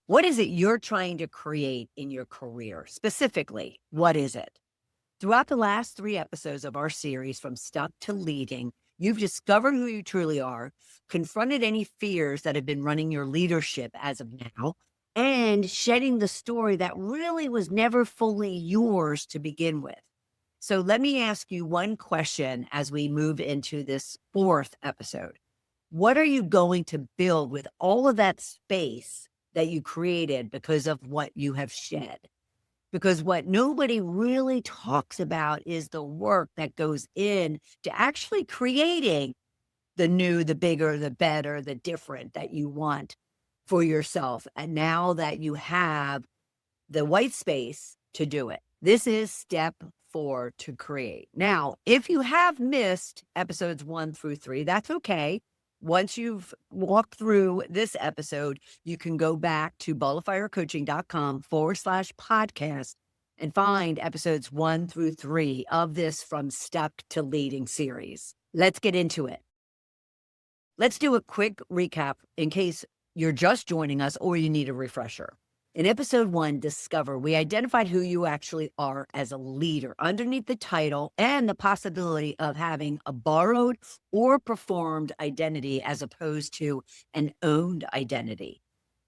What is it you're trying to create in your career? Specifically, what is it? Throughout the last 3 episodes of our series, From Stuck to Leading, you've discovered who you truly are, confronted any fears that have been running your leadership as of now, and shedding the story that really was never fully yours to begin with. So let me ask you one question as we move into this 4th episode. What are you going to build with all of that space that you created because of what you have shed? Because what nobody really talks about is the work that goes in to actually creating the new, the bigger, the better, the different that you want for yourself. And now that you have the white space to do it, this is step 4 to create. Now, if you have missed episodes 1 through 3, that's okay. Once you've walked through this episode, you can go back to balloffirecoaching.com/podcast and find episodes 1 through 3 of this From Stuck to Leading series. Let's get into it. Let's do a quick recap in case you're just joining us or you need a refresher. In episode 1, Discover, we identified who you actually are as a leader underneath the title and the possibility of having a borrowed or performed identity as opposed to an owned identity.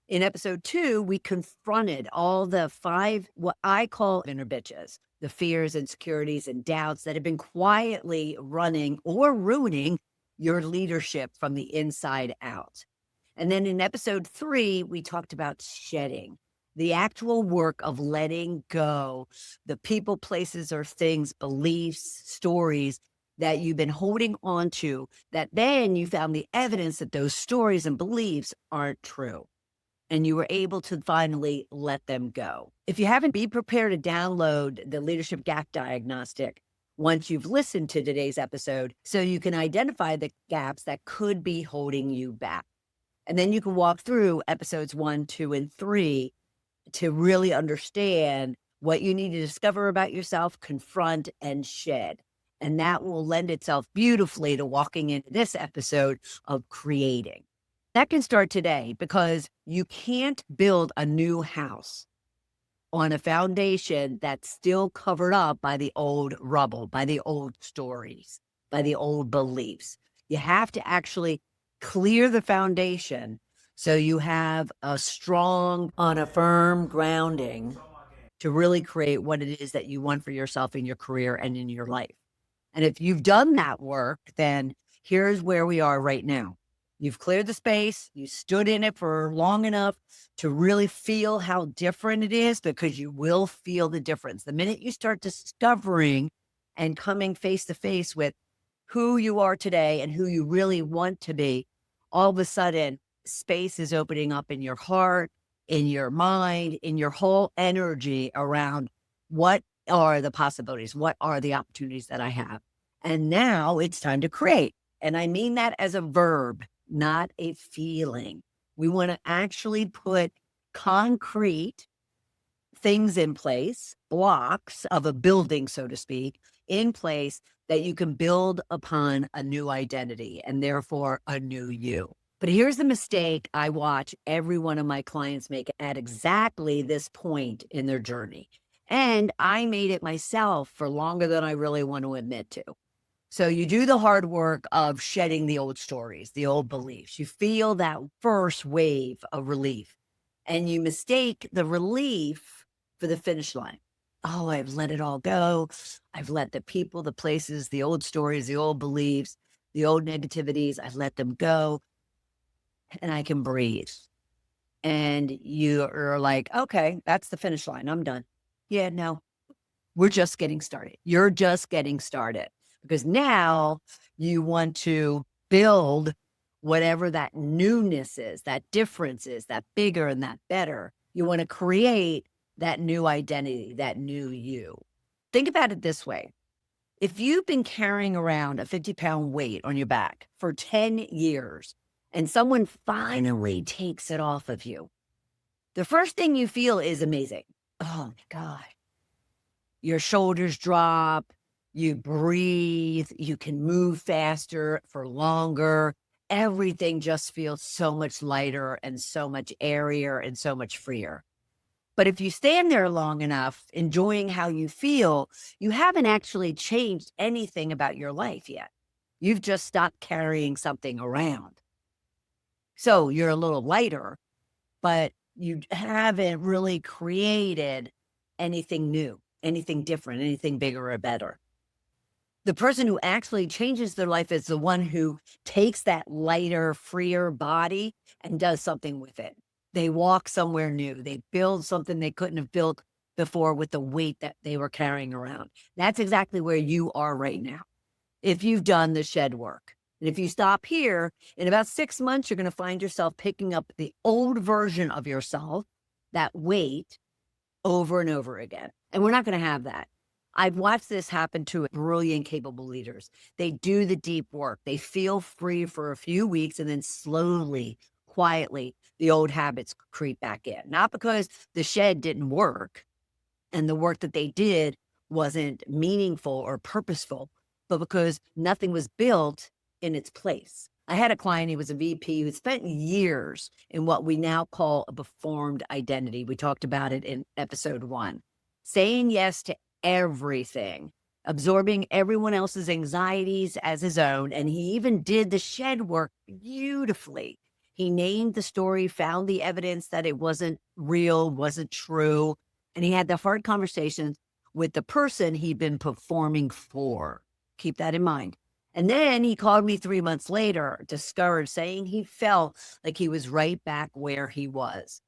In episode 2, we confronted all the 5, what I call inner bitches, the fears, insecurities, and doubts that have been quietly running or ruining your leadership from the inside out. And then in episode 3, we talked about shedding, the actual work of letting go, the people, places, or things, beliefs, stories that you've been holding on to, that then you found the evidence that those stories and beliefs aren't true. And you were able to finally let them go. If you haven't, be prepared to download the Leadership Gap Diagnostic once you've listened to today's episode so you can identify the gaps that could be holding you back. And then you can walk through episodes 1, 2, and 3 to really understand what you need to discover about yourself, confront, and shed. And that will lend itself beautifully to walking into this episode of creating. That can start today because you can't build a new house on a foundation that's still covered up by the old rubble, by the old stories, by the old beliefs. You have to actually clear the foundation so you have a strong, on a firm grounding to really create what it is that you want for yourself in your career and in your life. And if you've done that work, then here's where we are right now. You've cleared the space, you stood in it for long enough to really feel how different it is, because you will feel the difference. The minute you start discovering and coming face to face with who you are today and who you really want to be, all of a sudden, space is opening up in your heart, in your mind, in your whole energy around what are the possibilities, what are the opportunities that I have. And now it's time to create. And I mean that as a verb, not a feeling. We want to actually put concrete things in place, blocks of a building, so to speak, in place that you can build upon a new identity and therefore a new you. But here's the mistake I watch every one of my clients make at exactly this point in their journey. And I made it myself for longer than I really want to admit to. So you do the hard work of shedding the old stories, the old beliefs. You feel that first wave of relief, and you mistake the relief for the finish line. Oh, I've let it all go. I've let the people, the places, the old stories, the old beliefs, the old negativities, I've let them go, and I can breathe. And you are like, okay, that's the finish line. I'm done. Yeah, no, we're just getting started. You're just getting started. Because now you want to build whatever that newness is, that difference is, that bigger and that better. You want to create that new identity, that new you. Think about it this way. If you've been carrying around a 50-pound weight on your back for 10 years and someone finally takes it off of you, the first thing you feel is amazing. Oh my God. Your shoulders drop. You breathe, you can move faster for longer, everything just feels so much lighter and so much airier and so much freer. But if you stand there long enough, enjoying how you feel, you haven't actually changed anything about your life yet. You've just stopped carrying something around. So you're a little lighter, but you haven't really created anything new, anything different, anything bigger or better. The person who actually changes their life is the one who takes that lighter, freer body and does something with it. They walk somewhere new. They build something they couldn't have built before with the weight that they were carrying around. That's exactly where you are right now, if you've done the shed work. And if you stop here, in about 6 months, you're going to find yourself picking up the old version of yourself, that weight, over and over again. And we're not going to have that. I've watched this happen to brilliant, capable leaders. They do the deep work. They feel free for a few weeks, and then slowly, quietly, the old habits creep back in. Not because the shed didn't work and the work that they did wasn't meaningful or purposeful, but because nothing was built in its place. I had a client, he was a VP who spent years in what we now call a performed identity. We talked about it in episode 1. Saying yes to everything, absorbing everyone else's anxieties as his own. And he even did the shed work beautifully. He named the story, found the evidence that it wasn't real, wasn't true. And he had the hard conversations with the person he'd been performing for. Keep that in mind. And then he called me 3 months later, discouraged, saying he felt like he was right back where he was.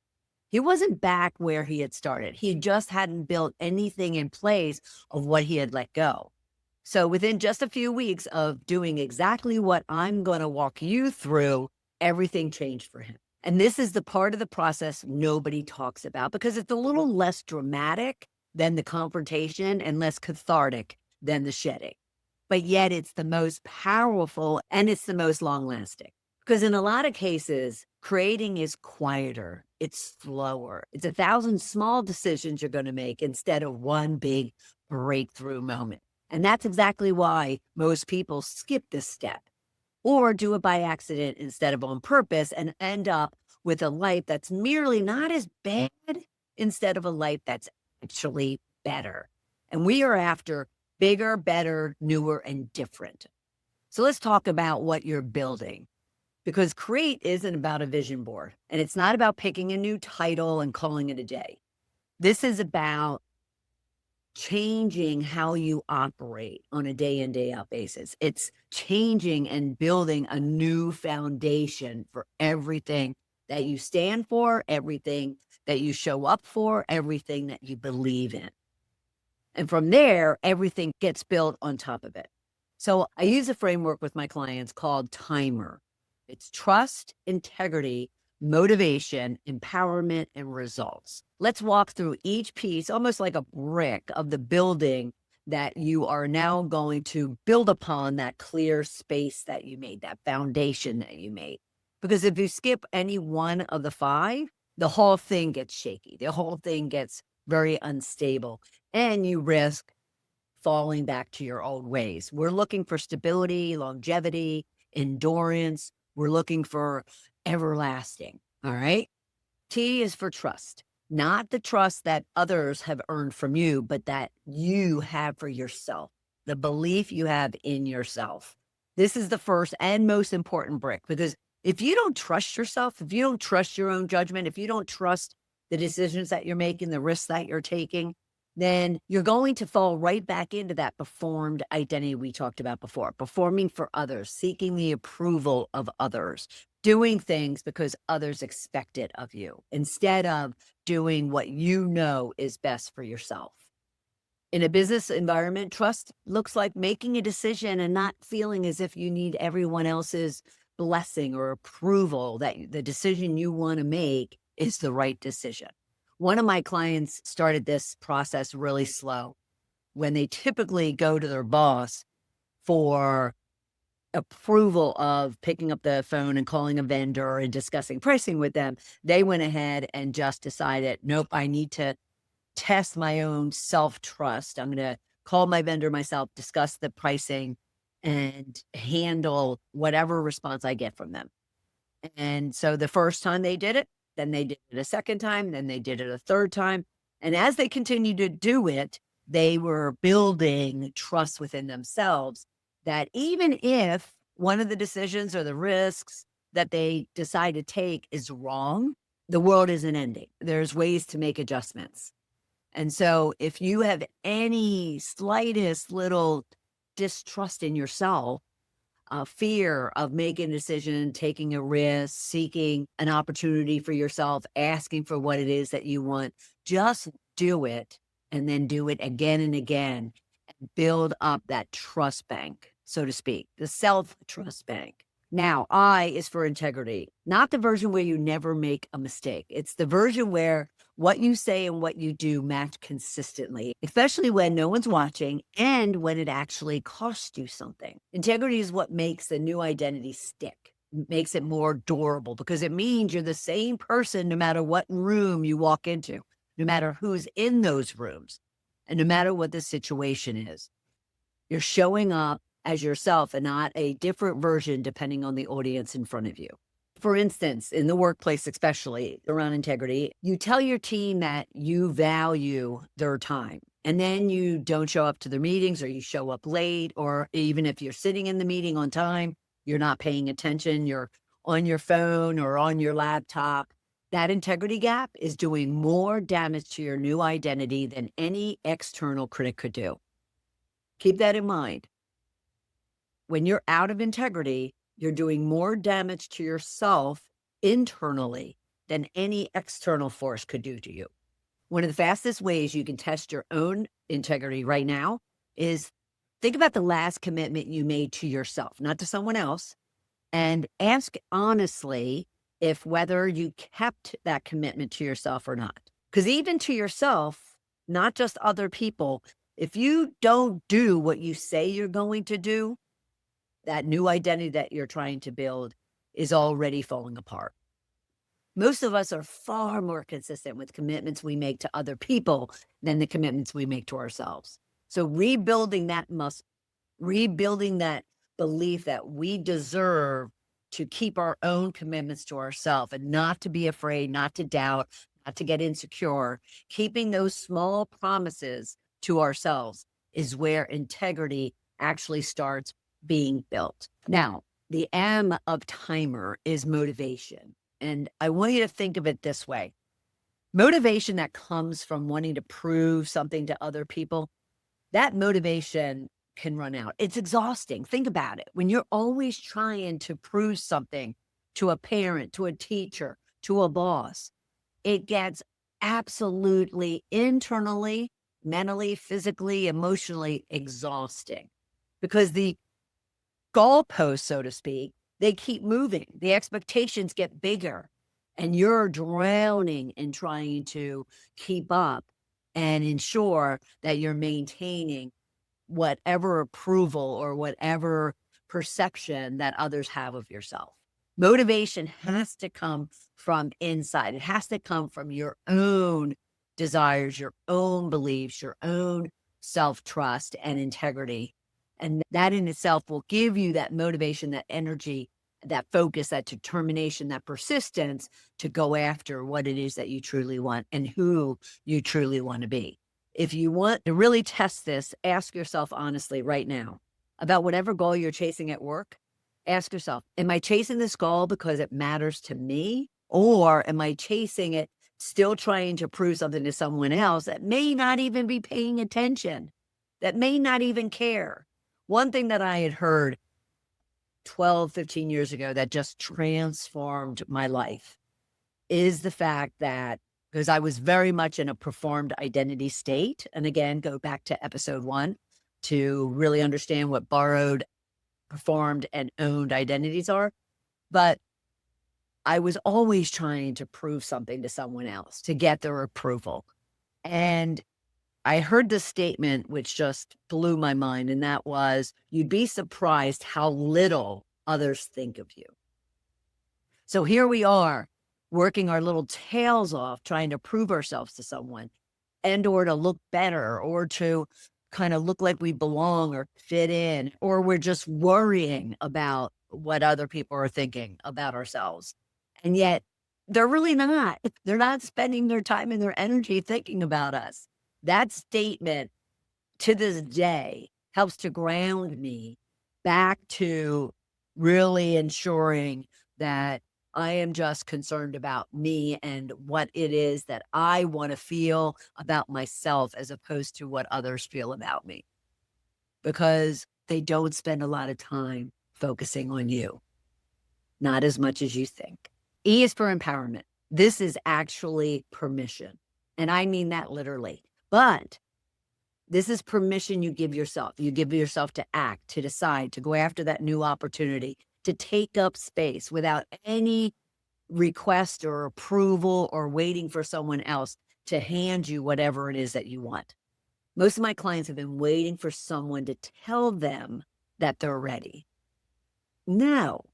He wasn't back where he had started. He just hadn't built anything in place of what he had let go. So within just a few weeks of doing exactly what I'm going to walk you through, everything changed for him. And this is the part of the process nobody talks about because it's a little less dramatic than the confrontation and less cathartic than the shedding. But yet it's the most powerful and it's the most long-lasting. Because in a lot of cases, creating is quieter, it's slower. It's 1,000 small decisions you're going to make instead of one big breakthrough moment. And that's exactly why most people skip this step or do it by accident instead of on purpose and end up with a life that's merely not as bad instead of a life that's actually better. And we are after bigger, better, newer, and different. So let's talk about what you're building. Because create isn't about a vision board, and it's not about picking a new title and calling it a day. This is about changing how you operate on a day in, day out basis. It's changing and building a new foundation for everything that you stand for, everything that you show up for, everything that you believe in. And from there, everything gets built on top of it. So I use a framework with my clients called TIMER. It's trust, integrity, motivation, empowerment, and results. Let's walk through each piece, almost like a brick of the building that you are now going to build upon that clear space that you made, that foundation that you made. Because if you skip any one of the 5, the whole thing gets shaky. The whole thing gets very unstable, and you risk falling back to your old ways. We're looking for stability, longevity, endurance. We're looking for everlasting. All right. T is for trust, not the trust that others have earned from you, but that you have for yourself, the belief you have in yourself. This is the first and most important brick, because if you don't trust yourself, if you don't trust your own judgment, if you don't trust the decisions that you're making, the risks that you're taking, then you're going to fall right back into that performed identity we talked about before, performing for others, seeking the approval of others, doing things because others expect it of you, instead of doing what you know is best for yourself. In a business environment, trust looks like making a decision and not feeling as if you need everyone else's blessing or approval that the decision you want to make is the right decision. One of my clients started this process really slow. When they typically go to their boss for approval of picking up the phone and calling a vendor and discussing pricing with them, they went ahead and just decided, nope, I need to test my own self-trust. I'm going to call my vendor myself, discuss the pricing, and handle whatever response I get from them. And so the first time they did it, then they did it a second time, then they did it a third time. And as they continued to do it, they were building trust within themselves that even if one of the decisions or the risks that they decide to take is wrong, the world isn't ending. There's ways to make adjustments. And so if you have any slightest little distrust in yourself, fear of making a decision, taking a risk, seeking an opportunity for yourself, asking for what it is that you want, just do it and then do it again and again and build up that trust bank, so to speak, the self-trust bank. Now, I is for integrity, not the version where you never make a mistake. It's the version where what you say and what you do match consistently, especially when no one's watching and when it actually costs you something. Integrity is what makes the new identity stick, makes it more durable, because it means you're the same person no matter what room you walk into, no matter who's in those rooms, and no matter what the situation is. You're showing up as yourself and not a different version depending on the audience in front of you. For instance, in the workplace, especially around integrity, you tell your team that you value their time, and then you don't show up to their meetings, or you show up late, or even if you're sitting in the meeting on time, you're not paying attention, you're on your phone or on your laptop. That integrity gap is doing more damage to your new identity than any external critic could do. Keep that in mind. When you're out of integrity, you're doing more damage to yourself internally than any external force could do to you. One of the fastest ways you can test your own integrity right now is think about the last commitment you made to yourself, not to someone else, and ask honestly if whether you kept that commitment to yourself or not. Because even to yourself, not just other people, if you don't do what you say you're going to do, that new identity that you're trying to build is already falling apart. Most of us are far more consistent with commitments we make to other people than the commitments we make to ourselves. So rebuilding that belief that we deserve to keep our own commitments to ourselves and not to be afraid, not to doubt, not to get insecure, keeping those small promises to ourselves is where integrity actually starts being built. Now, the M of timer is motivation. And I want you to think of it this way. Motivation that comes from wanting to prove something to other people, that motivation can run out. It's exhausting. Think about it. When you're always trying to prove something to a parent, to a teacher, to a boss, it gets absolutely internally, mentally, physically, emotionally exhausting, because the goalposts, so to speak, they keep moving. The expectations get bigger, and you're drowning in trying to keep up and ensure that you're maintaining whatever approval or whatever perception that others have of yourself. Motivation has to come from inside. It has to come from your own desires, your own beliefs, your own self-trust and integrity. And that in itself will give you that motivation, that energy, that focus, that determination, that persistence to go after what it is that you truly want and who you truly want to be. If you want to really test this, ask yourself honestly right now about whatever goal you're chasing at work. Ask yourself, am I chasing this goal because it matters to me? Or am I chasing it still trying to prove something to someone else that may not even be paying attention, that may not even care? One thing that I had heard 12, 15 years ago that just transformed my life is the fact that, because I was very much in a performed identity state, and again, go back to episode 1 to really understand what borrowed, performed, and owned identities are. But I was always trying to prove something to someone else to get their approval. And I heard this statement, which just blew my mind, and that was, you'd be surprised how little others think of you. So here we are, working our little tails off, trying to prove ourselves to someone and or to look better or to kind of look like we belong or fit in, or we're just worrying about what other people are thinking about ourselves. And yet they're really not. They're not spending their time and their energy thinking about us. That statement to this day helps to ground me back to really ensuring that I am just concerned about me and what it is that I want to feel about myself as opposed to what others feel about me. Because they don't spend a lot of time focusing on you, not as much as you think. E is for empowerment. This is actually permission. And I mean that literally. But this is permission you give yourself. You give yourself to act, to decide, to go after that new opportunity, to take up space without any request or approval or waiting for someone else to hand you whatever it is that you want. Most of my clients have been waiting for someone to tell them that they're ready. No,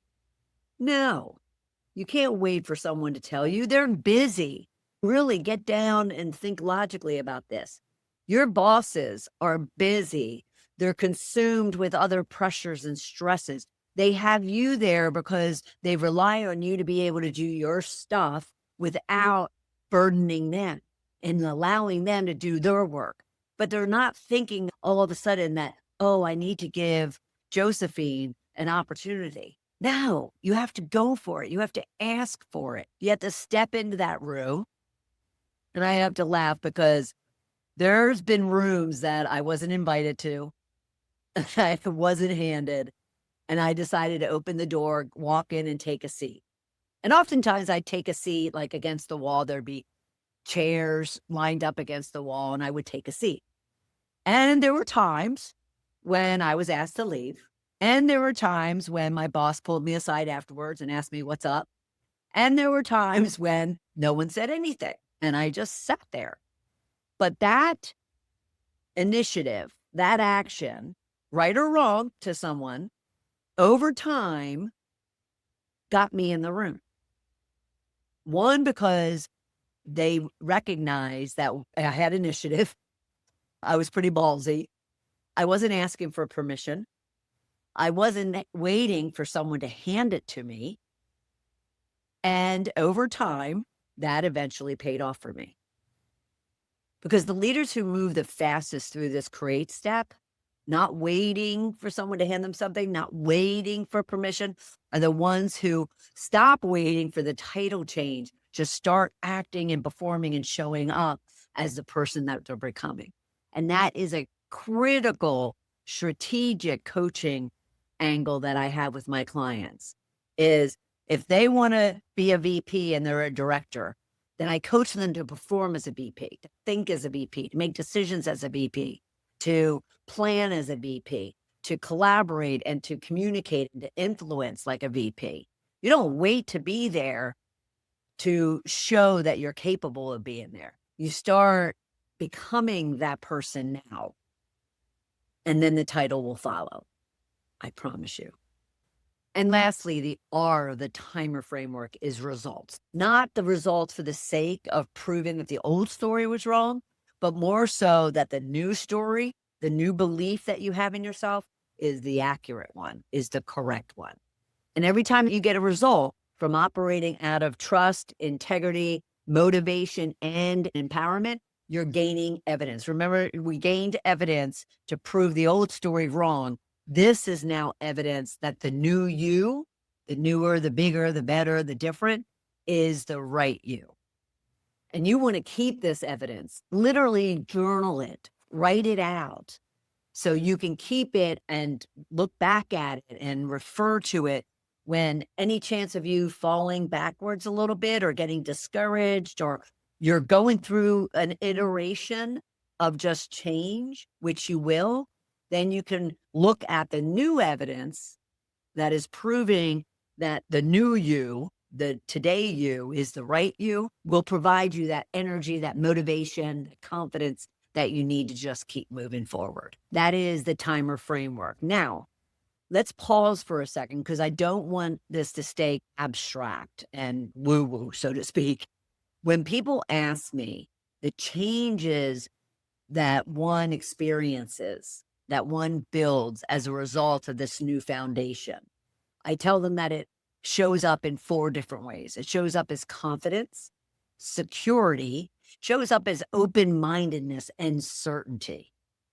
you can't wait for someone to tell you. They're busy. Really get down and think logically about this. Your bosses are busy. They're consumed with other pressures and stresses. They have you there because they rely on you to be able to do your stuff without burdening them and allowing them to do their work. But they're not thinking all of a sudden that, oh, I need to give Josephine an opportunity. No, you have to go for it. You have to ask for it. You have to step into that room. And I have to laugh because there's been rooms that I wasn't invited to, I wasn't handed, and I decided to open the door, walk in and take a seat. And oftentimes I'd take a seat like against the wall. There'd be chairs lined up against the wall and I would take a seat. And there were times when I was asked to leave. And there were times when my boss pulled me aside afterwards and asked me what's up. And there were times when no one said anything and I just sat there. But that initiative, that action, right or wrong to someone, over time got me in the room. One, because they recognized that I had initiative. I was pretty ballsy. I wasn't asking for permission. I wasn't waiting for someone to hand it to me. And over time, that eventually paid off for me. Because the leaders who move the fastest through this create step, not waiting for someone to hand them something, not waiting for permission, are the ones who stop waiting for the title change, just start acting and performing and showing up as the person that they're becoming. And that is a critical strategic coaching angle that I have with my clients is if they want to be a VP and they're a director, then I coach them to perform as a VP, to think as a VP, to make decisions as a VP, to plan as a VP, to collaborate and to communicate and to influence like a VP. You don't wait to be there to show that you're capable of being there. You start becoming that person now, and then the title will follow. I promise you. And lastly, the R of the timer framework is results. Not the results for the sake of proving that the old story was wrong, but more so that the new story, the new belief that you have in yourself is the accurate one, is the correct one. And every time you get a result from operating out of trust, integrity, motivation, and empowerment, you're gaining evidence. Remember, we gained evidence to prove the old story wrong. This is now evidence that the new you, the newer, the bigger, the better, the different, is the right you. And you want to keep this evidence, literally journal it, write it out, so you can keep it and look back at it and refer to it when any chance of you falling backwards a little bit or getting discouraged or you're going through an iteration of just change, which you will, then you can look at the new evidence that is proving that the new you, the today you is the right you, will provide you that energy, that motivation, that confidence that you need to just keep moving forward. That is the timer framework. Now, let's pause for a second because I don't want this to stay abstract and woo-woo, so to speak. When people ask me the changes that one experiences, that one builds as a result of this new foundation. I tell them that it shows up in 4 different ways. It shows up as confidence, security, shows up as open-mindedness and certainty,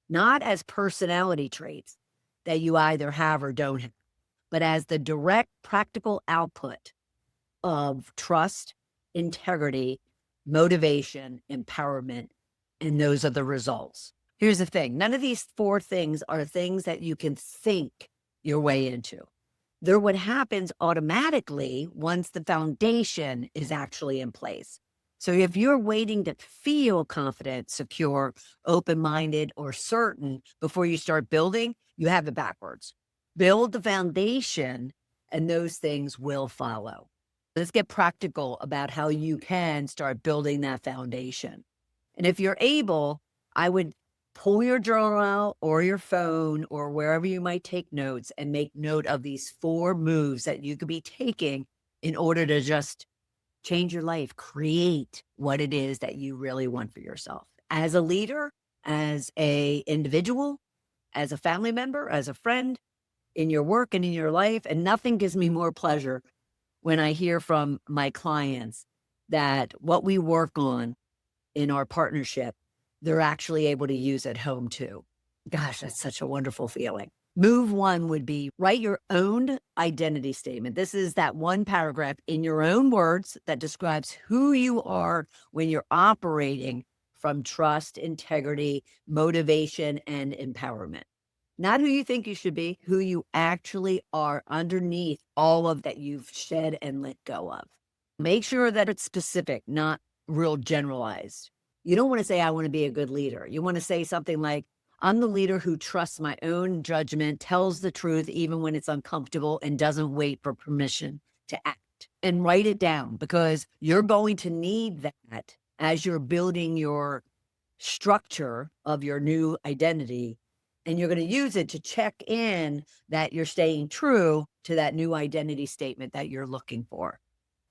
not as personality traits that you either have or don't have, but as the direct practical output of trust, integrity, motivation, empowerment, and those are the results. Here's the thing. None of these 4 things are things that you can think your way into. They're what happens automatically once the foundation is actually in place. So if you're waiting to feel confident, secure, open-minded, or certain before you start building, you have it backwards. Build the foundation and those things will follow. Let's get practical about how you can start building that foundation. And if you're able, I would pull your journal out or your phone or wherever you might take notes and make note of these 4 moves that you could be taking in order to just change your life, create what it is that you really want for yourself. As a leader, as an individual, as a family member, as a friend, in your work and in your life. And nothing gives me more pleasure when I hear from my clients that what we work on in our partnership, they're actually able to use at home too. Gosh, that's such a wonderful feeling. Move 1 would be write your own identity statement. This is that one paragraph in your own words that describes who you are when you're operating from trust, integrity, motivation, and empowerment. Not who you think you should be, who you actually are underneath all of that you've shed and let go of. Make sure that it's specific, not real generalized. You don't want to say, I want to be a good leader. You want to say something like, I'm the leader who trusts my own judgment, tells the truth even when it's uncomfortable, and doesn't wait for permission to act. And write it down because you're going to need that as you're building your structure of your new identity. And you're going to use it to check in that you're staying true to that new identity statement that you're looking for.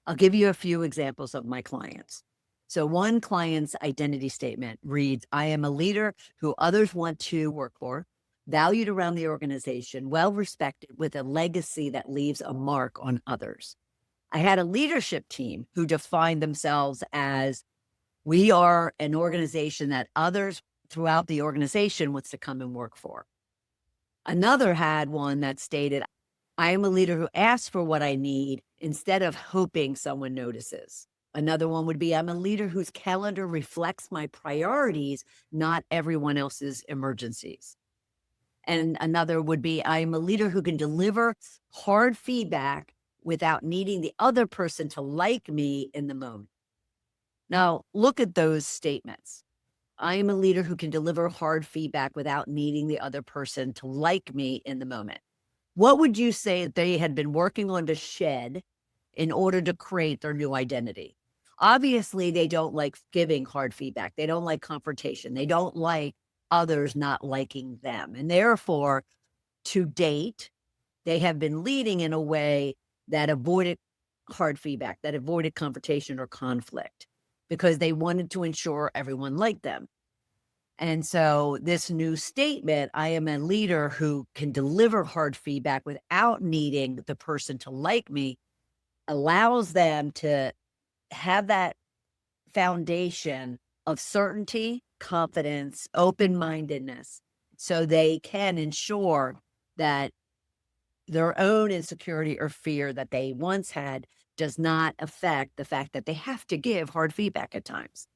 I'll give you a few examples of my clients. So one client's identity statement reads, I am a leader who others want to work for, valued around the organization, well-respected, with a legacy that leaves a mark on others. I had a leadership team who defined themselves as, we are an organization that others throughout the organization wants to come and work for. Another had one that stated, I am a leader who asks for what I need instead of hoping someone notices. Another one would be, I'm a leader whose calendar reflects my priorities, not everyone else's emergencies. And another would be, I'm a leader who can deliver hard feedback without needing the other person to like me in the moment. Now, look at those statements. I am a leader who can deliver hard feedback without needing the other person to like me in the moment. What would you say they had been working on to shed in order to create their new identity? Obviously, they don't like giving hard feedback. They don't like confrontation. They don't like others not liking them. And therefore, to date, they have been leading in a way that avoided hard feedback, that avoided confrontation or conflict, because they wanted to ensure everyone liked them. And so this new statement, I am a leader who can deliver hard feedback without needing the person to like me, allows them to have that foundation of certainty, confidence, open-mindedness, so they can ensure that their own insecurity or fear that they once had does not affect the fact that they have to give hard feedback at times.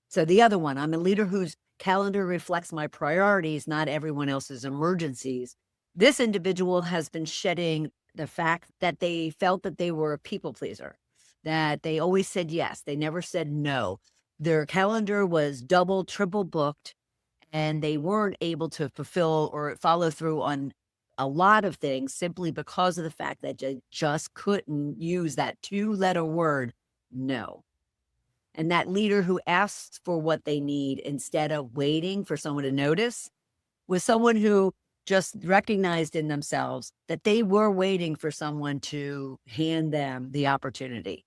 So the other one, I'm a leader whose calendar reflects my priorities, not everyone else's emergencies. This individual has been shedding the fact that they felt that they were a people pleaser, that they always said yes, they never said no. Their calendar was double, triple booked, and they weren't able to fulfill or follow through on a lot of things simply because of the fact that they just couldn't use that 2-letter word, no. And that leader who asks for what they need instead of waiting for someone to notice was someone who just recognized in themselves that they were waiting for someone to hand them the opportunity.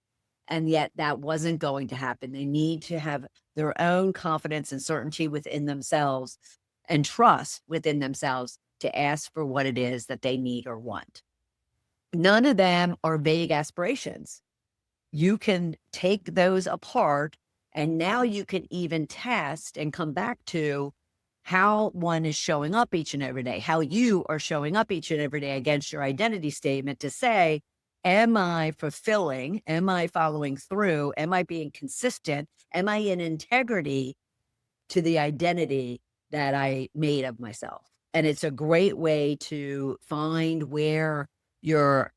And yet that wasn't going to happen. They need to have their own confidence and certainty within themselves and trust within themselves to ask for what it is that they need or want. None of them are vague aspirations. You can take those apart, and now you can even test and come back to how one is showing up each and every day, how you are showing up each and every day against your identity statement to say, am I fulfilling? Am I following through? Am I being consistent? Am I in integrity to the identity that I made of myself? And it's a great way to find where you're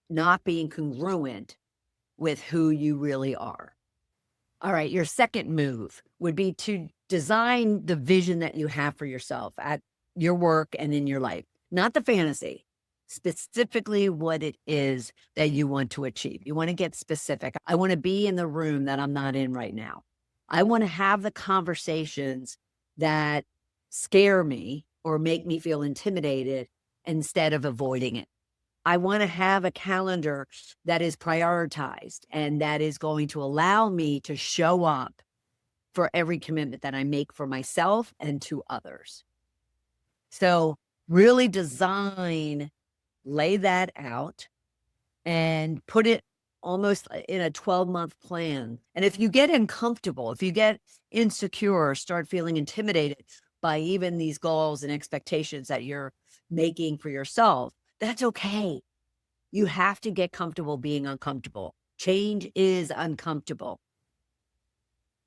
not being congruent with who you really are. All right, your second move would be to design the vision that you have for yourself at your work and in your life, not the fantasy, specifically what it is that you want to achieve. You want to get specific. I want to be in the room that I'm not in right now. I want to have the conversations that scare me or make me feel intimidated instead of avoiding it. I want to have a calendar that is prioritized and that is going to allow me to show up for every commitment that I make for myself and to others. So really lay that out and put it almost in a 12-month plan. And if you get uncomfortable, if you get insecure, start feeling intimidated by even these goals and expectations that you're making for yourself, that's okay. You have to get comfortable being uncomfortable. Change is uncomfortable.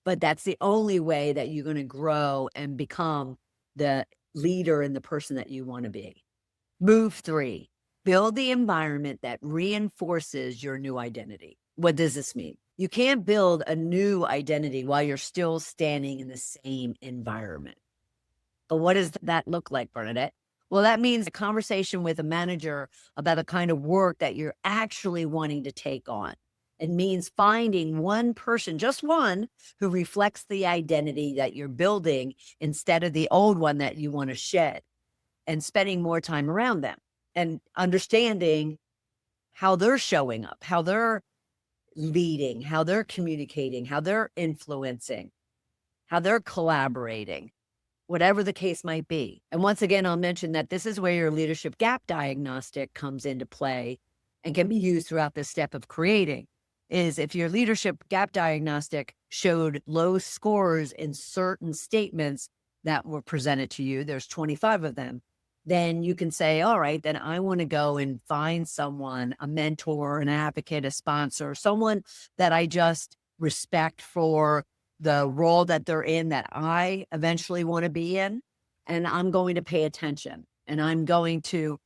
But that's the only way that you're going to grow and become the leader and the person that you want to be. Move 3, build the environment that reinforces your new identity. What does this mean? You can't build a new identity while you're still standing in the same environment. But what does that look like, Bernadette? Well, that means a conversation with a manager about the kind of work that you're actually wanting to take on. It means finding one person, just one, who reflects the identity that you're building instead of the old one that you want to shed, and spending more time around them and understanding how they're showing up, how they're leading, how they're communicating, how they're influencing, how they're collaborating, whatever the case might be. And once again, I'll mention that this is where your leadership gap diagnostic comes into play and can be used throughout this step of creating. Is if your leadership gap diagnostic showed low scores in certain statements that were presented to you, there's 25 of them, then you can say, all right, then I want to go and find someone, a mentor, an advocate, a sponsor, someone that I just respect for the role that they're in, that I eventually want to be in. And I'm going to pay attention, and I'm going to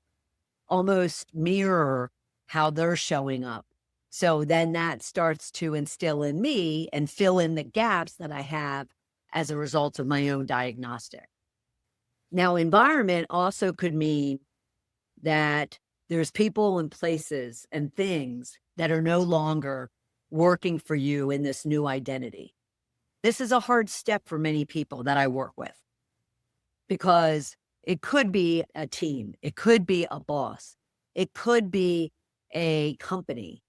almost mirror how they're showing up. So then that starts to instill in me and fill in the gaps that I have as a result of my own diagnostic. Now, environment also could mean that there's people and places and things that are no longer working for you in this new identity. This is a hard step for many people that I work with, because it could be a team, it could be a boss, it could be a company,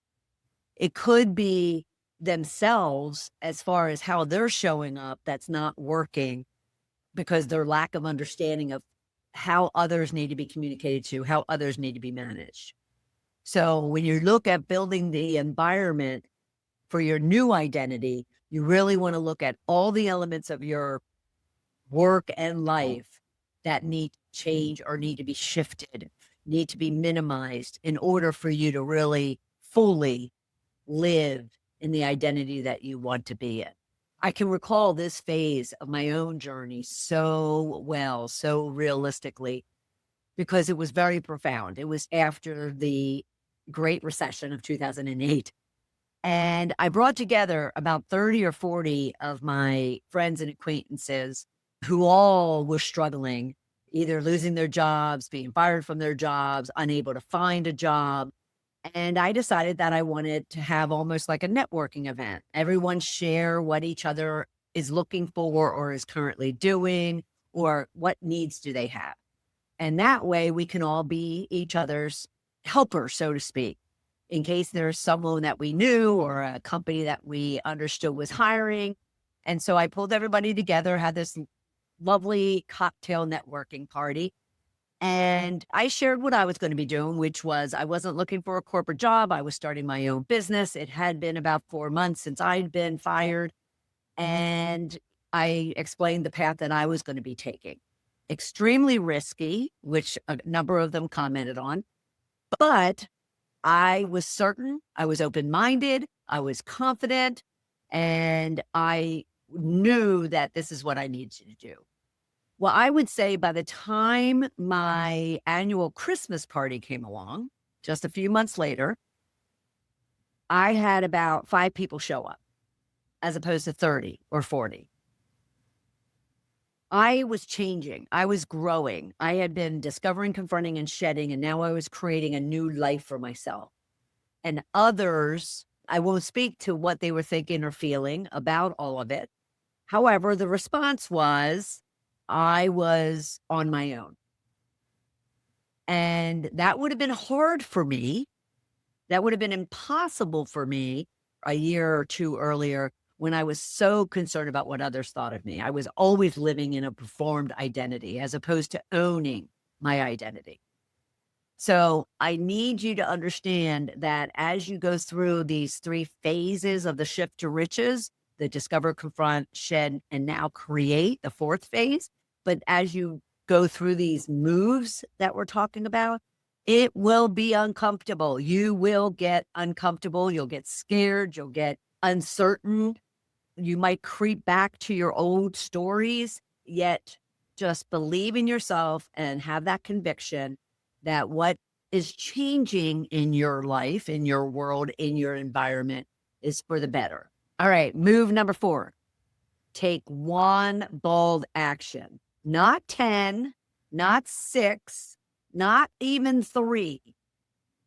it could be themselves as far as how they're showing up that's not working because their lack of understanding of how others need to be communicated to, how others need to be managed. So when you look at building the environment for your new identity, you really want to look at all the elements of your work and life that need to change or need to be shifted, need to be minimized in order for you to really fully live in the identity that you want to be in. I can recall this phase of my own journey so well, so realistically, because it was very profound. It was after the Great Recession of 2008. And I brought together about 30 or 40 of my friends and acquaintances who all were struggling, either losing their jobs, being fired from their jobs, unable to find a job. And I decided that I wanted to have almost like a networking event. Everyone share what each other is looking for or is currently doing, or what needs do they have. And that way we can all be each other's helpers, so to speak, in case there's someone that we knew or a company that we understood was hiring. And so I pulled everybody together, had this lovely cocktail networking party. And I shared what I was going to be doing, which was I wasn't looking for a corporate job. I was starting my own business. It had been about 4 months since I'd been fired. And I explained the path that I was going to be taking. Extremely risky, which a number of them commented on. But I was certain, I was open-minded, I was confident, and I knew that this is what I needed to do. Well, I would say by the time my annual Christmas party came along, just a few months later, I had about 5 people show up as opposed to 30 or 40. I was changing. I was growing. I had been discovering, confronting, and shedding, and now I was creating a new life for myself. And others, I won't speak to what they were thinking or feeling about all of it. However, the response was, I was on my own. And that would have been hard for me. That would have been impossible for me a year or two earlier when I was so concerned about what others thought of me. I was always living in a performed identity as opposed to owning my identity. So I need you to understand that as you go through these 3 phases of the shift to riches, the discover, confront, shed, and now create, the 4th phase. But as you go through these moves that we're talking about, it will be uncomfortable. You will get uncomfortable. You'll get scared. You'll get uncertain. You might creep back to your old stories, yet just believe in yourself and have that conviction that what is changing in your life, in your world, in your environment is for the better. All right, move number 4. Take 1 bold action, not 10, not 6, not even 3.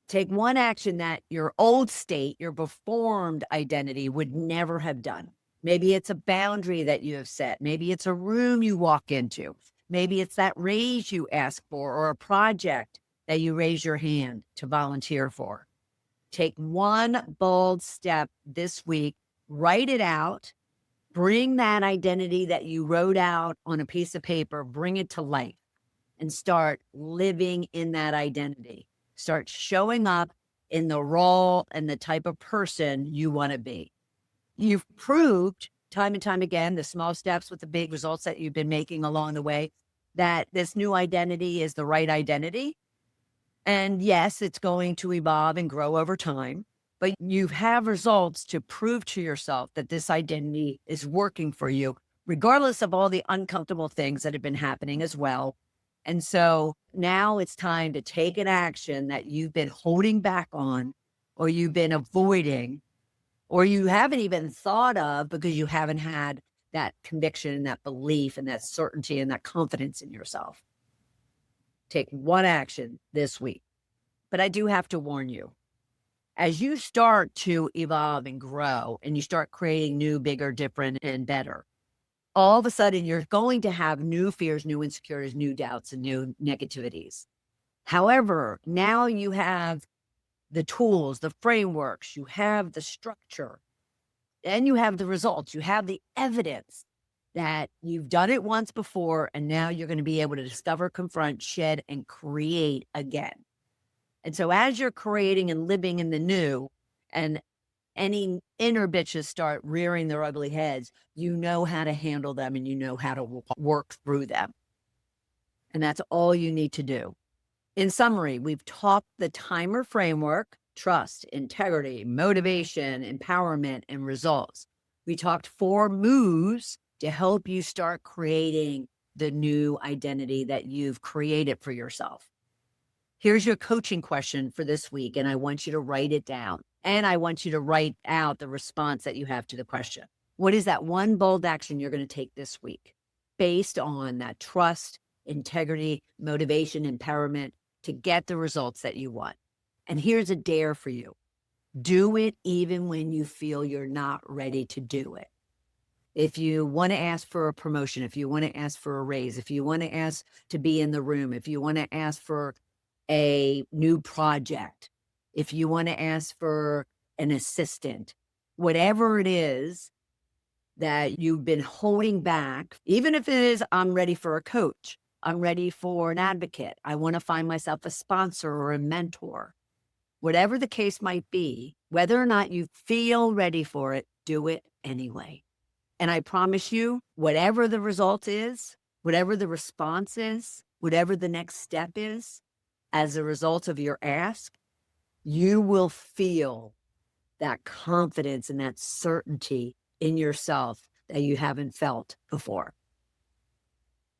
Take 1 action that your old state, your performed identity would never have done. Maybe it's a boundary that you have set. Maybe it's a room you walk into. Maybe it's that raise you ask for or a project that you raise your hand to volunteer for. Take 1 bold step this week, write it out, bring that identity that you wrote out on a piece of paper, bring it to life and start living in that identity. Start showing up in the role and the type of person you want to be. You've proved time and time again, the small steps with the big results that you've been making along the way, that this new identity is the right identity. And yes, it's going to evolve and grow over time, but you have results to prove to yourself that this identity is working for you, regardless of all the uncomfortable things that have been happening as well. And so now it's time to take an action that you've been holding back on, or you've been avoiding, or you haven't even thought of because you haven't had that conviction, that belief, and that certainty and that confidence in yourself. Take 1 action this week. But I do have to warn you, as you start to evolve and grow and you start creating new, bigger, different, and better, all of a sudden you're going to have new fears, new insecurities, new doubts, and new negativities. However, now you have the tools, the frameworks, you have the structure, and you have the results, you have the evidence that you've done it once before, and now you're going to be able to discover, confront, shed, and create again. And so as you're creating and living in the new, and any inner bitches start rearing their ugly heads, you know how to handle them and you know how to work through them. And that's all you need to do. In summary, we've talked the timer framework, trust, integrity, motivation, empowerment, and results. We talked 4 moves to help you start creating the new identity that you've created for yourself. Here's your coaching question for this week, and I want you to write it down. And I want you to write out the response that you have to the question. What is that 1 bold action you're going to take this week based on that trust, integrity, motivation, empowerment to get the results that you want? And here's a dare for you. Do it even when you feel you're not ready to do it. If you want to ask for a promotion, if you want to ask for a raise, if you want to ask to be in the room, if you want to ask for a new project, if you want to ask for an assistant, whatever it is that you've been holding back, even if it is, I'm ready for a coach, I'm ready for an advocate, I want to find myself a sponsor or a mentor. Whatever the case might be, whether or not you feel ready for it, do it anyway. And I promise you, whatever the result is, whatever the response is, whatever the next step is, as a result of your ask, you will feel that confidence and that certainty in yourself that you haven't felt before.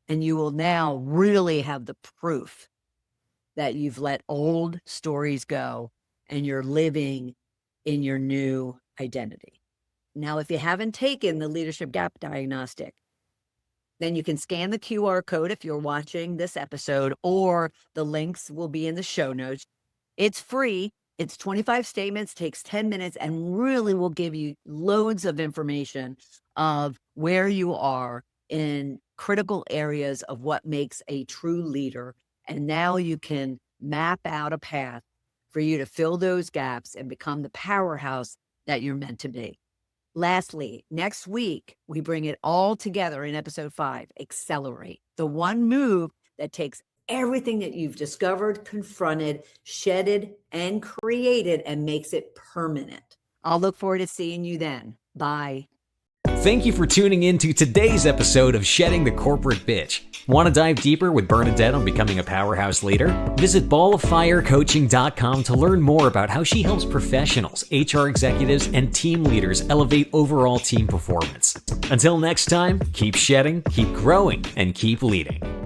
And you will now really have the proof that you've let old stories go and you're living in your new identity. Now, if you haven't taken the Leadership Gap Diagnostic, then you can scan the QR code if you're watching this episode, or the links will be in the show notes. It's free. It's 25 statements, takes 10 minutes, and really will give you loads of information of where you are in critical areas of what makes a true leader. And now you can map out a path for you to fill those gaps and become the powerhouse that you're meant to be. Lastly, next week, we bring it all together in episode 5, Accelerate, the one move that takes everything that you've discovered, confronted, shedded, and created and makes it permanent. I'll look forward to seeing you then. Bye. Thank you for tuning in to today's episode of Shedding the Corporate Bitch. Want to dive deeper with Bernadette on becoming a powerhouse leader? Visit balloffirecoaching.com to learn more about how she helps professionals, HR executives, and team leaders elevate overall team performance. Until next time, keep shedding, keep growing, and keep leading.